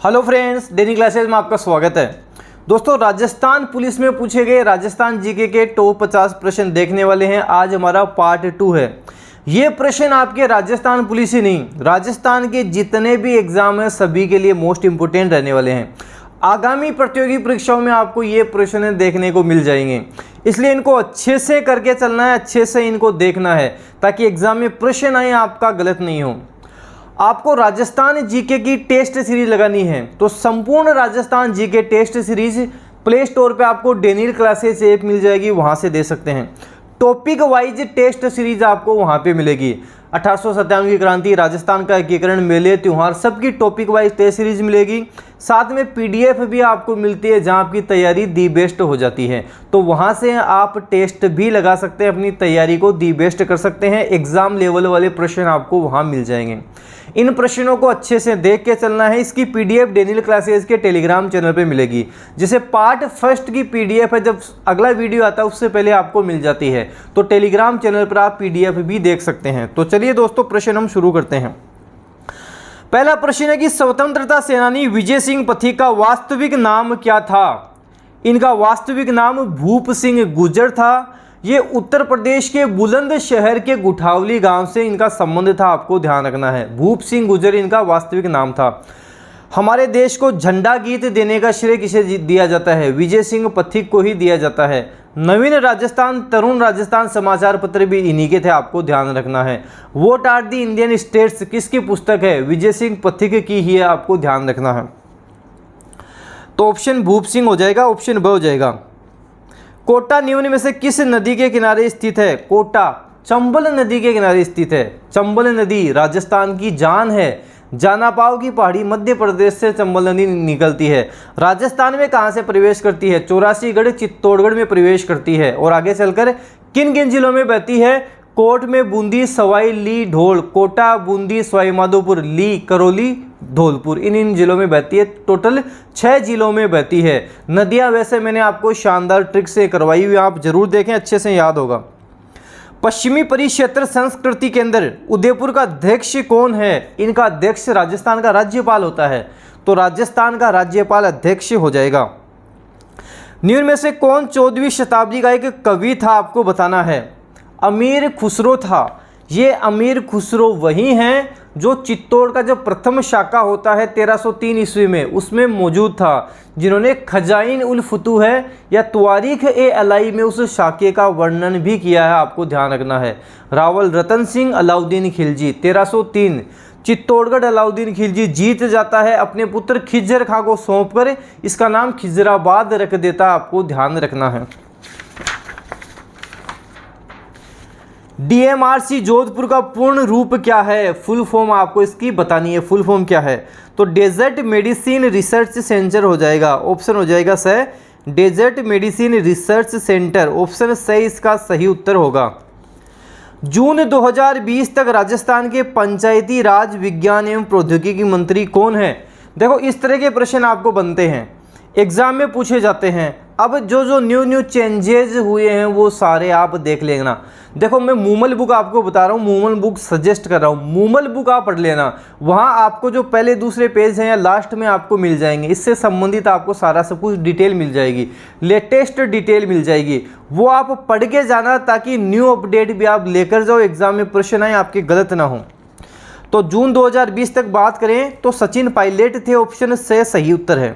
Hello friends, daily classes में आपका स्वागत है। दोस्तों, राजस्थान पुलिस में पूछे गए राजस्थान जीके के टॉप 50 प्रश्न देखने वाले हैं। आज हमारा पार्ट 2 है। ये प्रश्न आपके राजस्थान पुलिस ही नहीं, राजस्थान के जितने भी एग्जाम हैं सभी के लिए मोस्ट इंपोर्टेंट रहने वाले हैं। आगामी प्रतियोगी परीक्षाओं में आपको ये प्रश्न देखने को मिल जाएंगे, इसलिए इनको अच्छे से करके चलना है, अच्छे से इनको देखना है ताकि एग्जाम में प्रश्न आए आपका गलत नहीं हो। आपको राजस्थान जीके की टेस्ट सीरीज लगानी है तो संपूर्ण Rajasthan GK test series play store पे आपको डेनियल क्लासेस ऐप मिल जाएगी, वहां से दे सकते हैं। टॉपिक वाइज टेस्ट सीरीज आपको वहां पे मिलेगी। 1897 की क्रांति, राजस्थान का एकीकरण, मेले त्योहार, सबकी टॉपिक वाइज टेस्ट सीरीज मिलेगी। साथ में पीडीएफ भी आपको मिलती है जहां आपकी तैयारी दी बेस्ट हो जाती है, तो वहां से आप टेस्ट भी लगा सकते हैं, अपनी तैयारी को दी बेस्ट कर सकते हैं। एग्जाम लेवल वाले प्रश्न आपको वहां मिल जाएंगे। इन प्रश्नों को अच्छे से देख के चलना है। इसकी पीडीएफ डेनियल क्लासेस के टेलीग्राम चैनल पे मिलेगी। जैसे पार्ट फर्स्ट की पीडीएफ है, जब अगला वीडियो आता है उससे पहले आपको मिल जाती है, तो टेलीग्राम चैनल पर आप पीडीएफ भी देख सकते हैं। तो चलिए दोस्तों, प्रश्न हम शुरू करते हैं। पहला प्रश्न है कि स्वतंत्रता सेनानी विजय सिंह पथिक का वास्तविक नाम क्या था? इनका वास्तविक नाम भूप सिंह गुर्जर था। ये उत्तर प्रदेश के बुलंदशहर के गुठावली गांव से इनका संबंध था, आपको ध्यान रखना है। भूप सिंह गुर्जर इनका वास्तविक नाम था। हमारे देश को झंडा गीत देने का श्रेय किसे दिया जाता है? विजय सिंह पथिक को ही दिया जाता है। नवीन राजस्थान, तरुण राजस्थान समाचार पत्र भी इन्हीं के थे, आपको ध्यान रखना है। What are the Indian states किसकी पुस्तक है? विजय सिंह पथिक की ही है, आपको ध्यान रखना है। तो ऑप्शन भूप सिंह हो जाएगा, ऑप्शन ब हो जाएगा। कोटा निम्न में से किस नदी के किनारे स्थित है? कोटा चंबल नदी के किनारे स्थित है। चंबल नदी राजस्थान की जान है। जानापाव की पहाड़ी मध्य प्रदेश से चंबल नदी निकलती है। राजस्थान में कहां से प्रवेश करती है? 84गढ़ चित्तौड़गढ़ में प्रवेश करती है। और आगे चलकर किन किन जिलों में बहती है? कोट में बूंदी, सवाई, ली, ढोल। कोटा, बूंदी, सवाई माधोपुर, ली, करौली, धौलपुर, इन जिलों में बहती है। टोटल 6 जिलों में बहती है। नदियां वैसे मैंने आपको शानदार ट्रिक से करवाई हुई, आप जरूर देखें, अच्छे से याद होगा। पश्चिमी परिक्षेत्र संस्कृति केंद्र उदयपुर का अध्यक्ष कौन है? इनका अध्यक्ष राजस्थान का राज्यपाल होता है, तो राजस्थान का राज्यपाल अध्यक्ष हो जाएगा। निम्न में से कौन 14वीं शताब्दी का एक कवि था? आपको बताना है। अमीर खुसरो था। ये अमीर खुसरो वही हैं जो चित्तौड़ का जो प्रथम शाखा होता है 1303 ईस्वी में, उसमें मौजूद था, जिन्होंने खजाइन उल फुतूह है या तवारीख ए अलाई में उस शाखे का वर्णन भी किया है, आपको ध्यान रखना है। रावल रतन सिंह अलाउद्दीन खिलजी 1303। चित्तौड़गढ़ अलाउद्दीन खिलजी जीत जाता है, अपने पुत्र खिज्जर खां को सौंपकर इसका नाम खिजराबाद रख देता, आपको ध्यान रखना है। डीएमआरसी जोधपुर का पूर्ण रूप क्या है? फुल फॉर्म आपको इसकी बतानी है, फुल फॉर्म क्या है? तो डेजर्ट मेडिसिन रिसर्च सेंटर हो जाएगा, ऑप्शन हो जाएगा स, desert medicine research centre, option स इसका सही उत्तर होगा। जून 2020 तक राजस्थान के पंचायती राज विज्ञान एवं प्रौद्योगिकी मंत्री कौन है? देखो, इस तरह के प्रश्न आपको बनते हैं, एग्जाम में पूछे जाते हैं। अब जो न्यू चेंजेस हुए हैं वो सारे आप देख लेना। देखो, मैं मूमल बुक आपको बता रहा हूँ, मूमल बुक सजेस्ट कर रहा हूँ, मूमल बुक आप पढ़ लेना। वहाँ आपको जो पहले दूसरे पेज हैं या लास्ट में आपको मिल जाएंगे, इससे संबंधित आपको सारा सब कुछ डिटेल मिल जाएगी, लेटेस्ट डिटेल मिल जाएगी, वो आप पढ़ के जाना ताकि न्यू अपडेट भी आप लेकर जाओ, एग्जाम में प्रश्न आए आपके गलत ना हो। तो जून 2020 तक बात करें तो सचिन पायलट थे, ऑप्शन से सही उत्तर है।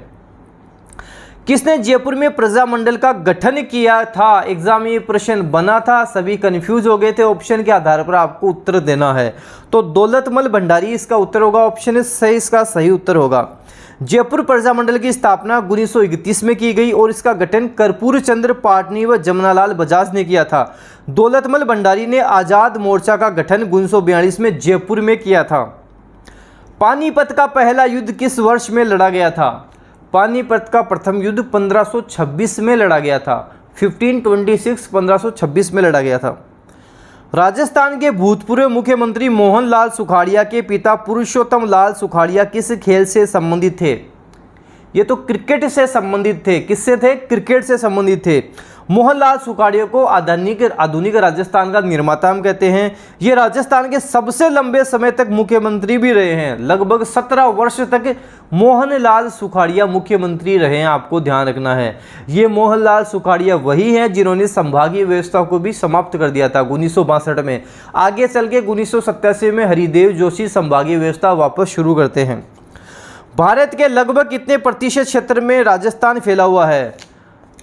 किसने जयपुर में प्रजामंडल का गठन किया था? एग्जाम में ये प्रश्न बना था, सभी कंफ्यूज हो गए थे, ऑप्शन के आधार पर आपको उत्तर देना है। तो दौलतमल भंडारी इसका उत्तर होगा, ऑप्शन से इसका सही उत्तर होगा। जयपुर प्रजामंडल की स्थापना 1931 में की गई और इसका गठन कर्पूर चंद्र पाटनी व जमनालाल बजाज ने किया था। दौलतमल भंडारी ने आजाद मोर्चा का गठन 1942 में जयपुर में किया था। पानीपत का पहला युद्ध किस वर्ष में लड़ा गया था? पानीपत का प्रथम युद्ध 1526 में लड़ा गया था। 1526 में लड़ा गया था। राजस्थान के भूतपूर्व मुख्यमंत्री मोहन लाल सुखाड़िया के पिता पुरुषोत्तम लाल सुखाड़िया किस खेल से संबंधित थे? ये तो क्रिकेट से संबंधित थे। किससे थे? क्रिकेट से संबंधित थे। मोहनलाल सुखाड़िया को आधुनिक राजस्थान का निर्माता हम कहते हैं। ये राजस्थान के सबसे लंबे समय तक मुख्यमंत्री भी रहे हैं, लगभग 17 वर्ष तक मोहनलाल सुखाड़िया मुख्यमंत्री रहे हैं, आपको ध्यान रखना है। ये मोहनलाल सुखाड़िया वही हैं जिन्होंने संभागीय व्यवस्था को भी समाप्त कर दिया था 1962 में। आगे चल के 1987 में हरिदेव जोशी संभागीय व्यवस्था वापस शुरू करते हैं। भारत के लगभग कितने प्रतिशत क्षेत्र में राजस्थान फैला हुआ है?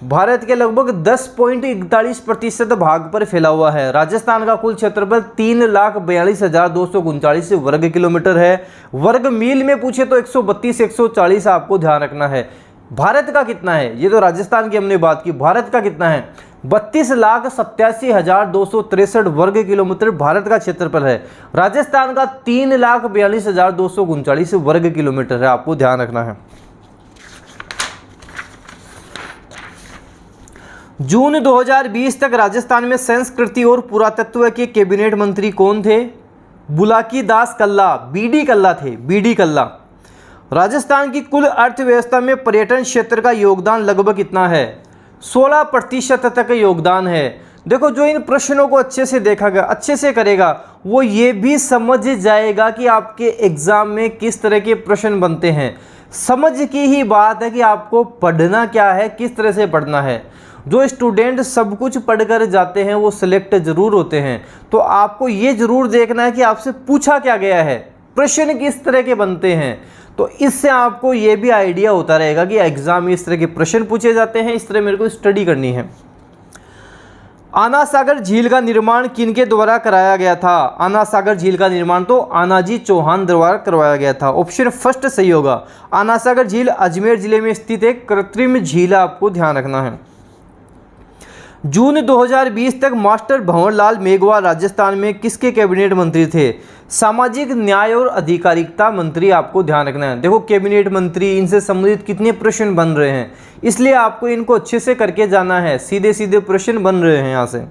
भारत के लगभग 10.41% भाग पर फैला हुआ है। राजस्थान का कुल क्षेत्रफल 3,42,239 वर्ग किलोमीटर है। वर्ग मील में पूछे तो 132-140 आपको ध्यान रखना है। भारत का कितना है? ये तो राजस्थान की हमने बात की, भारत का कितना है? 32,87,263 वर्ग किलोमीटर भारत का क्षेत्रफल है। राजस्थान का 3,42,239 वर्ग किलोमीटर है, आपको ध्यान रखना है। जून 2020 तक राजस्थान में संस्कृति और पुरातत्व के कैबिनेट मंत्री कौन थे? बुलाकी दास कल्ला, बीडी कल्ला थे, बीडी कल्ला। राजस्थान की कुल अर्थव्यवस्था में पर्यटन क्षेत्र का योगदान लगभग कितना है? 16% तक योगदान है। देखो, जो इन प्रश्नों को अच्छे से देखेगा, अच्छे से करेगा, वो ये भी समझ जाएगा कि आपके एग्जाम में किस तरह के प्रश्न बनते हैं। समझ की ही बात है कि आपको पढ़ना क्या है, किस तरह से पढ़ना है। जो स्टूडेंट सब कुछ पढ़कर जाते हैं वो सिलेक्ट जरूर होते हैं, तो आपको ये जरूर देखना है कि आपसे पूछा क्या गया है, प्रश्न किस तरह के बनते हैं। तो इससे आपको ये भी आइडिया होता रहेगा कि एग्जाम में इस तरह के प्रश्न पूछे जाते हैं, इस तरह मेरे को स्टडी करनी है। आना सागर झील का निर्माण किनके द्वारा कराया गया था? आना सागर झील का निर्माण तो आनाजी चौहान द्वारा करवाया गया था। ऑप्शन फर्स्ट सही होगा। आना सागर झील अजमेर जिले में स्थित एक कृत्रिम झील, आपको ध्यान रखना है। जून 2020 तक मास्टर भंवरलाल मेघवाल राजस्थान में किसके कैबिनेट मंत्री थे? सामाजिक न्याय और अधिकारिता मंत्री, आपको ध्यान रखना है। देखो, कैबिनेट मंत्री, इनसे संबंधित कितने प्रश्न बन रहे हैं, इसलिए आपको इनको अच्छे से करके जाना है। सीधे सीधे प्रश्न बन रहे हैं यहाँ से।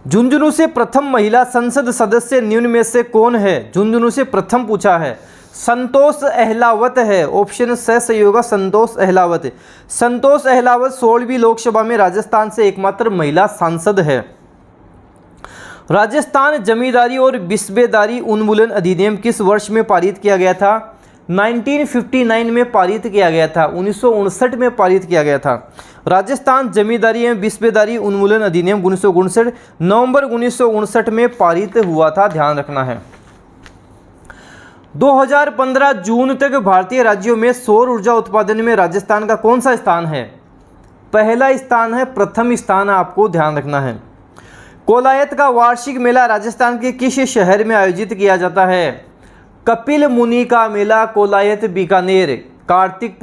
झुंझुनू से प्रथम महिला संसद सदस्य निम्न में से कौन है? झुंझुनू से प्रथम पूछा है, संतोष अहलावत है। ऑप्शन सही होगा, संतोष अहलावत। संतोष अहलावत 16वीं लोकसभा में राजस्थान से एकमात्र महिला सांसद है। राजस्थान जमींदारी और बिस्बेदारी उन्मूलन अधिनियम किस वर्ष में पारित किया गया था? 1959 में पारित किया गया था, 1959 में पारित किया गया था। राजस्थान जमींदारी एवं बिस्बेदारी उन्मूलन अधिनियम 1959 नवंबर 1959 में पारित हुआ था, ध्यान रखना है। 2015 जून तक भारतीय राज्यों में सौर ऊर्जा उत्पादन में राजस्थान का कौन सा स्थान है? पहला स्थान है, प्रथम स्थान आपको ध्यान रखना है। कोलायत का वार्षिक मेला राजस्थान के किस शहर में आयोजित किया जाता है? कपिल मुनि का मेला, कोलायत बीकानेर। कार्तिक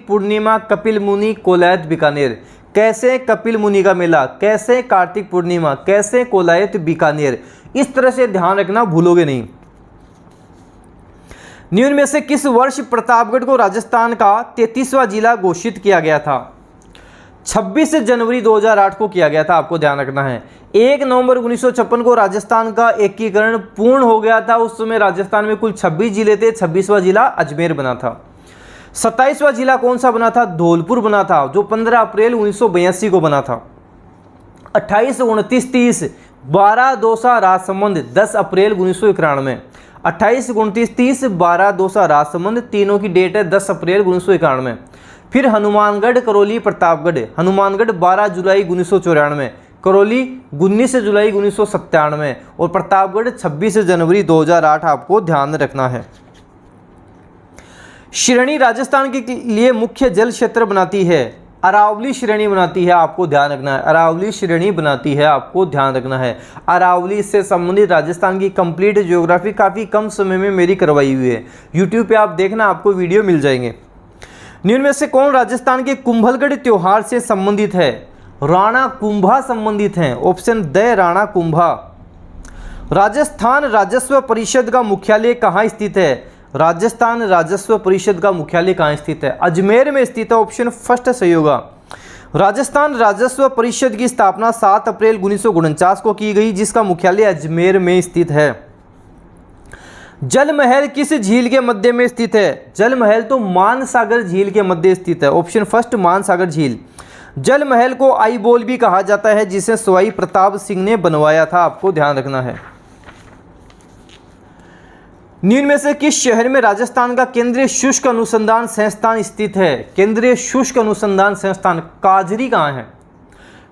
पूर्णिमा कपिल मुनि कोलायत बीकानेर। कैसे कपिल मुनि का मेला, कैसे कार्तिक पूर्णिमा, कैसे कोलायत बीकानेर। इस तरह से ध्यान रखना, भूलोगे नहीं। निम्न में से किस वर्ष प्रतापगढ़ को राजस्थान का 33वां जिला घोषित किया गया था? 26 जनवरी 2008 को किया गया था, आपको ध्यान रखना है। 1 नवंबर 1956 को राजस्थान का एकीकरण पूर्ण हो गया था। उस समय राजस्थान में कुल 26 जिले थे, 26वां जिला अजमेर बना था। 27वां जिला कौन सा बना था? धौलपुर बना था, जो 15 अप्रैल 1982 को बना था। 28, 29, 30 12 दौसा राजसमंद 10 अप्रैल 1991। 28, 29, 30 12 दौसा राजसमंद, तीनों की डेट है 10 अप्रैल 1991। फिर हनुमानगढ़, करौली, प्रतापगढ़। हनुमानगढ़ 12 जुलाई 1994, करौली 19 जुलाई 1997 और प्रतापगढ़ 26 जनवरी 2008, आपको ध्यान रखना है। श्रेणी राजस्थान के लिए मुख्य जल क्षेत्र बनाती है, अरावली श्रेणी बनाती है, आपको ध्यान रखना है। अरावली श्रेणी बनाती है, आपको ध्यान रखना है। अरावली से संबंधित राजस्थान की कंप्लीट ज्योग्राफी काफ़ी कम समय में मेरी करवाई हुई है, यूट्यूब पे आप देखना, आपको वीडियो मिल जाएंगे। निम्न में से कौन राजस्थान के कुंभलगढ़ त्योहार से संबंधित है? राणा कुंभा संबंधित हैं। Option D, Rana Kumbha. राजस्थान राजस्व परिषद का मुख्यालय कहाँ स्थित है? राजस्थान राजस्व परिषद का मुख्यालय कहाँ स्थित है? अजमेर में स्थित है, ऑप्शन फर्स्ट सही होगा। राजस्थान राजस्व परिषद की स्थापना 7 अप्रैल 1949 को की गई, जिसका मुख्यालय अजमेर में स्थित है। जल महल किस झील के मध्य में स्थित है? जल महल तो मानसागर झील के मध्य स्थित है, ऑप्शन फर्स्ट मानसागर झील। जल महल को आई बॉल भी कहा जाता है, जिसे सवाई प्रताप सिंह ने बनवाया था, आपको ध्यान रखना है। निम्न में से किस शहर में राजस्थान का केंद्रीय शुष्क अनुसंधान संस्थान स्थित है? केंद्रीय शुष्क अनुसंधान संस्थान काजरी कहाँ है?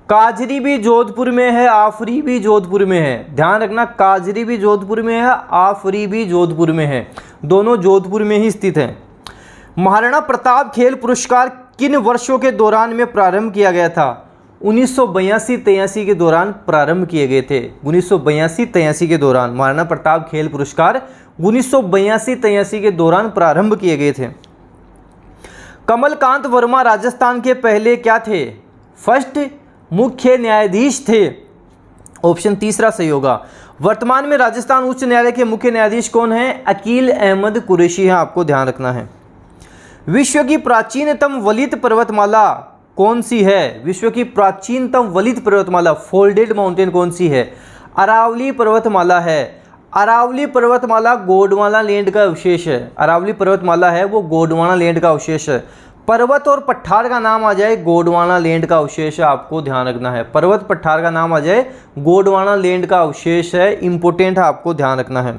काजरी भी जोधपुर में है, आफरी भी जोधपुर में है। ध्यान रखना, काजरी भी जोधपुर में है, आफरी भी जोधपुर में है, दोनों जोधपुर में ही स्थित है। महाराणा प्रताप खेल पुरस्कार किन वर्षों के दौरान में प्रारंभ किया गया था? 1982-83 के दौरान प्रारंभ किए गए थे। 1982-83 के दौरान महाराणा प्रताप खेल पुरस्कार 1982-83 के दौरान प्रारंभ किए गए थे। कमलकांत वर्मा राजस्थान के पहले क्या थे? फर्स्ट मुख्य न्यायाधीश थे। ऑप्शन तीसरा सही होगा। वर्तमान में राजस्थान उच्च न्यायालय के मुख्य न्यायाधीश कौन है? अकील अहमद कुरैशी है, आपको ध्यान रखना है। विश्व की प्राचीनतम वलित पर्वतमाला कौन सी है? विश्व की प्राचीनतम वलित पर्वतमाला फोल्डेड माउंटेन कौन सी है? अरावली पर्वतमाला है। अरावली पर्वतमाला गोंडवाना लैंड का अवशेष है। अरावली पर्वतमाला है वो गोंडवाना लैंड का अवशेष है। पर्वत और पठार का नाम आ जाए गोंडवाना लैंड का अवशेष है, आपको ध्यान रखना है। पर्वत पठार का नाम आ जाए गोंडवाना लैंड का अवशेष है, इंपोर्टेंट है, आपको ध्यान रखना है।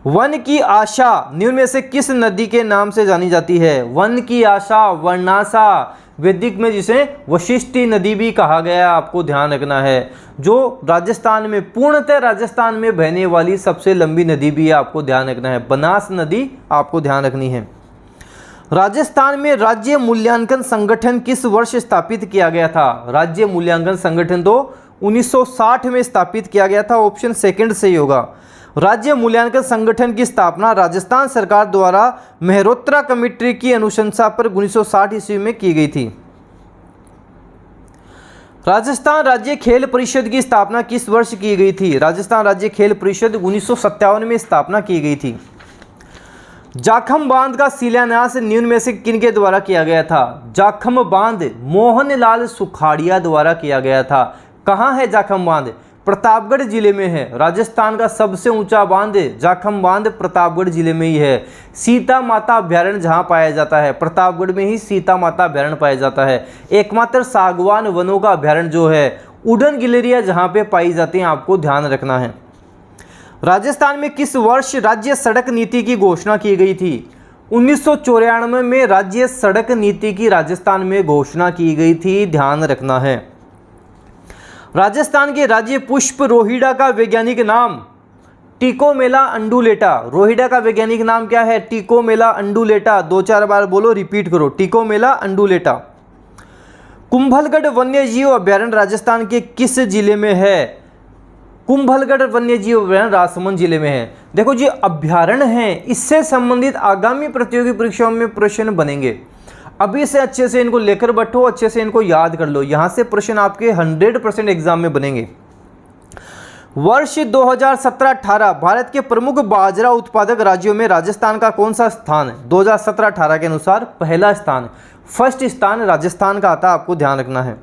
वन की आशा निम्न में से किस नदी के नाम से जानी जाती है? वन की आशा वर्णासा, वैदिक में जिसे वशिष्ठी नदी भी कहा गया, आपको ध्यान रखना है, जो राजस्थान में पूर्णतः राजस्थान में बहने वाली सबसे लंबी नदी भी है, आपको ध्यान रखना है। बनास नदी आपको ध्यान रखनी है। राजस्थान में राज्य मूल्यांकन संगठन किस वर्ष स्थापित किया गया था? राज्य मूल्यांकन संगठन तो 1960 में स्थापित किया गया था, ऑप्शन सेकंड सही होगा। राज्य मूल्यांकन संगठन की स्थापना राजस्थान सरकार द्वारा मेहरोत्रा कमेटी की अनुशंसा पर 1960 ईस्वी में की गई थी। राजस्थान राज्य खेल परिषद की स्थापना किस वर्ष की गई थी? राजस्थान राज्य खेल परिषद 1957 में स्थापना की गई थी। जाखम बांध का शिलान्यास निम्न में से किनके द्वारा किया गया था? जाखम बांध मोहनलाल सुखाड़िया द्वारा किया गया था। कहाँ है जाखम बांध? प्रतापगढ़ जिले में है। राजस्थान का सबसे ऊंचा बांध जाखम बांध प्रतापगढ़ जिले में ही है। सीता माता अभ्यारण्य जहां पाया जाता है, प्रतापगढ़ में ही सीता माता अभ्यारण्य पाया जाता है। एकमात्र सागवान वनों का अभ्यारण्य जो है उड़न गिलहरियां जहां पे पाई जाती हैं, आपको ध्यान रखना है। राजस्थान में किस वर्ष राज्य सड़क नीति की घोषणा की गई थी? 1994 में राज्य सड़क नीति की राजस्थान में घोषणा की गई थी, ध्यान रखना है। राजस्थान के राज्य पुष्प रोहिड़ा का वैज्ञानिक नाम? टिकोमेला अंडुलेटा। रोहिड़ा का वैज्ञानिक नाम क्या है? टिकोमेला अंडुलेटा। 2-4 बार बोलो, रिपीट करो, टिकोमेला अंडुलेटा। कुंभलगढ़ वन्यजीव अभ्यारण्य राजस्थान के किस जिले में है? कुंभलगढ़ वन्यजीव अभ्यारण्य राजसमंद जिले में है। देखो जी, अभ्यारण्य है, इससे संबंधित आगामी प्रतियोगी परीक्षाओं में प्रश्न बनेंगे। अभी से अच्छे से इनको लेकर बैठो, अच्छे से इनको याद कर लो, यहाँ से प्रश्न आपके 100% एग्जाम में बनेंगे। वर्ष 2017-18 भारत के प्रमुख बाजरा उत्पादक राज्यों में राजस्थान का कौन सा स्थान है? 2017-18 के अनुसार पहला स्थान, फर्स्ट स्थान राजस्थान का आता है, आपको ध्यान रखना है।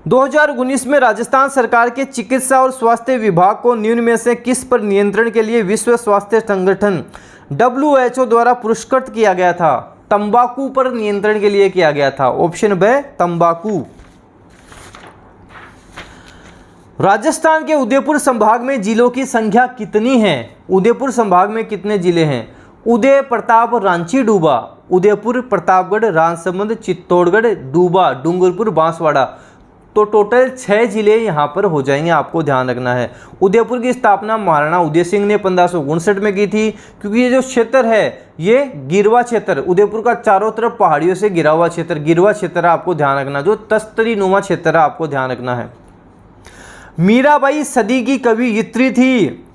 2019 में राजस्थान सरकार के चिकित्सा और स्वास्थ्य विभाग को निम्न में से किस पर नियंत्रण के लिए विश्व स्वास्थ्य संगठन WHO द्वारा पुरस्कृत किया गया था? तंबाकू पर नियंत्रण के लिए किया गया था, ऑप्शन ब तंबाकू। राजस्थान के उदयपुर संभाग में जिलों की संख्या कितनी है? उदयपुर संभाग में कितने जिले हैं? उदय, प्रताप, रांची, डूबा। उदयपुर, प्रतापगढ़, राजसमंद, चित्तौड़गढ़, डूबा, डूंगरपुर, बांसवाड़ा। तो टोटल 6 जिले यहाँ पर हो जाएंगे, आपको ध्यान रखना है। उदयपुर की स्थापना महाराणा उदय सिंह ने 1559 में की थी, क्योंकि ये जो क्षेत्र है ये गिरवा क्षेत्र, उदयपुर का चारों तरफ पहाड़ियों से घिरा हुआ क्षेत्र गिरवा क्षेत्र है, आपको ध्यान रखना, जो तस्तरी नुमा क्षेत्र है, आपको ध्यान रखना है। मीराबाई सदी की कवियत्री थी,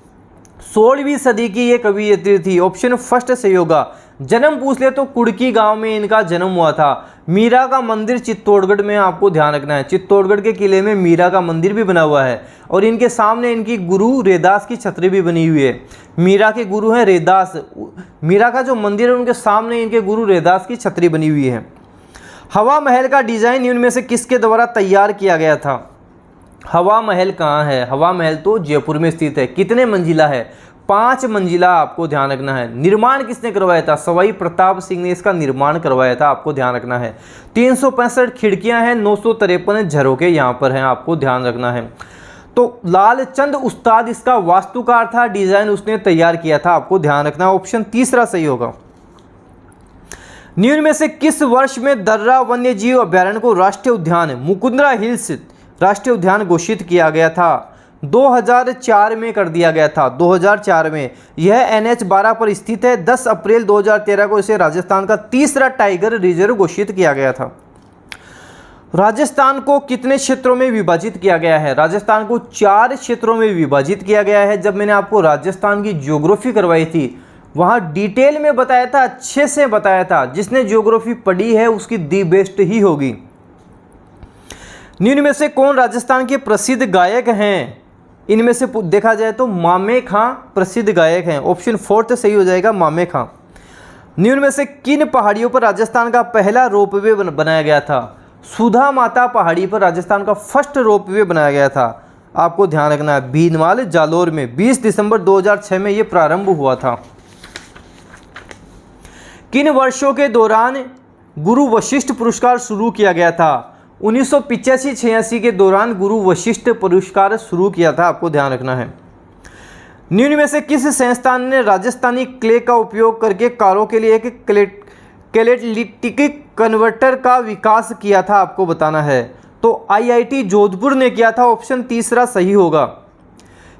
16वीं सदी की ये कवियत्री थी, ऑप्शन फर्स्ट सही होगा। जन्म पूछ ले तो कुड़की गांव में इनका जन्म हुआ था। मीरा का मंदिर चित्तौड़गढ़ में, आपको ध्यान रखना है। चित्तौड़गढ़ के किले में मीरा का मंदिर भी बना हुआ है और इनके सामने इनकी गुरु रैदास की छतरी भी बनी हुई है। मीरा के गुरु हैं रैदास। मीरा का जो मंदिर है उनके सामने इनके गुरु रैदास की छतरी बनी हुई है। हवा महल का डिजाइन इनमें में से किसके द्वारा तैयार किया गया था? हवा महल कहाँ है? हवा महल तो जयपुर में स्थित है। कितने मंजिला है? 5 मंजिला आपको ध्यान रखना है। निर्माण किसने करवाया था? सवाई प्रताप सिंह ने इसका निर्माण करवाया था, आपको ध्यान रखना है। 365 खिड़कियां हैं, 953 झरोके यहाँ पर हैं, आपको ध्यान रखना है। तो लालचंद उस्ताद इसका वास्तुकार था, डिजाइन उसने तैयार किया था, आपको ध्यान रखना। ऑप्शन तीसरा सही होगा। निम्न में से किस वर्ष में दर्रा वन्य जीव अभ्यारण्य को राष्ट्रीय उद्यान मुकुंदरा हिल्स राष्ट्रीय उद्यान घोषित किया गया था? 2004 में कर दिया गया था, 2004 में। यह NH 12 पर स्थित है। 10 अप्रैल 2013 को इसे राजस्थान का तीसरा टाइगर रिजर्व घोषित किया गया था। राजस्थान को कितने क्षेत्रों में विभाजित किया गया है? राजस्थान को 4 क्षेत्रों में विभाजित किया गया है। जब मैंने आपको राजस्थान की ज्योग्राफी करवाई थी, वहाँ डिटेल में बताया था, अच्छे से बताया था। जिसने ज्योग्राफी पढ़ी है उसकी दी बेस्ट ही होगी। निम्न में से कौन राजस्थान के प्रसिद्ध गायक हैं? इनमें से देखा जाए तो मामे खां प्रसिद्ध गायक हैं। ऑप्शन 4 सही हो जाएगा, मामे खां। निम्न में से किन पहाड़ियों पर राजस्थान का पहला रोपवे बनाया गया था? सुधा माता पहाड़ी पर राजस्थान का फर्स्ट रोपवे बनाया गया था, आपको ध्यान रखना है। भीनमाल जालोर में 20 दिसंबर 2006 में यह प्रारंभ हुआ था। किन वर्षों के दौरान गुरु वशिष्ठ पुरस्कार शुरू किया गया था? 1985-86 के दौरान गुरु वशिष्ठ पुरस्कार शुरू किया था, आपको ध्यान रखना है। निम्न में से किस संस्थान ने राजस्थानी क्ले का उपयोग करके कारों के लिए एक कैलेटिलिटिक कन्वर्टर का विकास किया था, आपको बताना है? तो IIT जोधपुर ने किया था। ऑप्शन तीसरा सही होगा।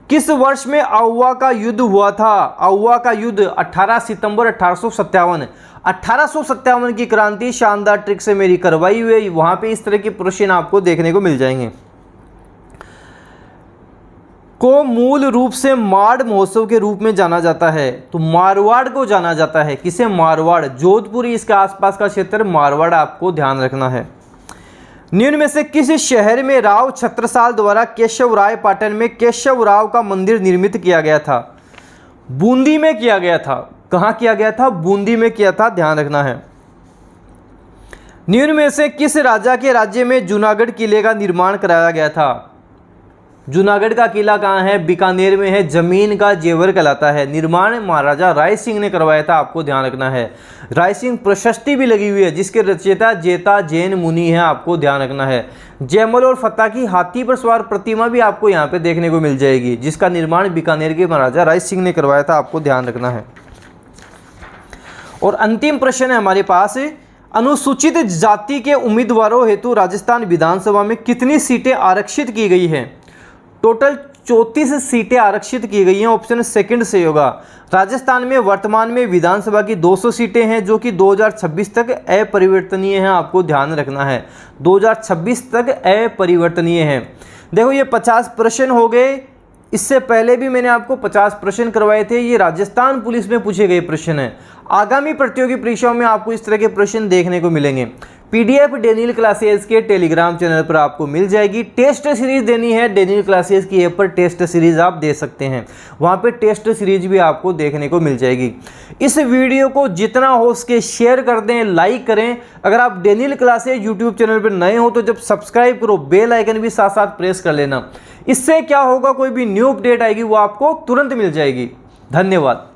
किस वर्ष में आउवा का युद्ध हुआ था? आउवा का युद्ध 18 सितंबर 1857। 1857 की क्रांति शानदार ट्रिक से मेरी करवाई हुई, वहां पे इस तरह के प्रश्न आपको देखने को मिल जाएंगे। को मूल रूप से माड़ महोत्सव के रूप में जाना जाता है? तो मारवाड़ को जाना जाता है। किसे? मारवाड़। जोधपुर इसके आसपास का क्षेत्र मारवाड़, आपको ध्यान रखना है। निम्न में से किस शहर में राव छत्रसाल द्वारा केशव राय पाटन में केशव राव का मंदिर निर्मित किया गया था? बूंदी में किया गया था। कहाँ किया गया था? बूंदी में किया था, ध्यान रखना है। निम्न में से किस राजा के राज्य में जूनागढ़ किले का निर्माण कराया गया था? जूनागढ़ का किला कहाँ है? बीकानेर में है। जमीन का जेवर कहलाता है। निर्माण महाराजा राय सिंह ने करवाया था, आपको ध्यान रखना है। राय सिंह प्रशस्ति भी लगी हुई है, जिसके रचयिता जेता जैन मुनि है, आपको ध्यान रखना है। जयमल और फतेह की हाथी पर सवार प्रतिमा भी आपको यहाँ पे देखने को मिल जाएगी, जिसका निर्माण बीकानेर के महाराजा राय सिंह ने करवाया था, आपको ध्यान रखना है। और अंतिम प्रश्न है हमारे पास, अनुसूचित जाति के उम्मीदवारों हेतु राजस्थान विधानसभा में कितनी सीटें आरक्षित की गई हैं? टोटल 34 सीटें आरक्षित की गई हैं। ऑप्शन सेकंड से होगा। राजस्थान में वर्तमान में विधानसभा की 200 सीटें हैं, जो कि 2026 तक अपरिवर्तनीय हैं, आपको ध्यान रखना है। 2026 तक अपरिवर्तनीय हैं। देखो ये 50 प्रश्न हो गए। इससे पहले भी मैंने आपको 50 प्रश्न करवाए थे। ये राजस्थान पुलिस में पूछे गए प्रश्न हैं। आगामी प्रतियोगी परीक्षाओं में आपको इस तरह के प्रश्न देखने को मिलेंगे। PDF डेनियल क्लासेस के टेलीग्राम चैनल पर आपको मिल जाएगी। टेस्ट सीरीज देनी है, डेनियल क्लासेस की ऐप पर टेस्ट सीरीज आप दे सकते हैं, वहाँ पे टेस्ट सीरीज भी आपको देखने को मिल जाएगी। इस वीडियो को जितना हो सके शेयर कर दें, लाइक करें। अगर आप डेनियल क्लासेस यूट्यूब चैनल पर नए हो तो जब सब्सक्राइब करो, बेल आइकन भी साथ साथ प्रेस कर लेना। इससे क्या होगा, कोई भी न्यू अपडेट आएगी वो आपको तुरंत मिल जाएगी। धन्यवाद।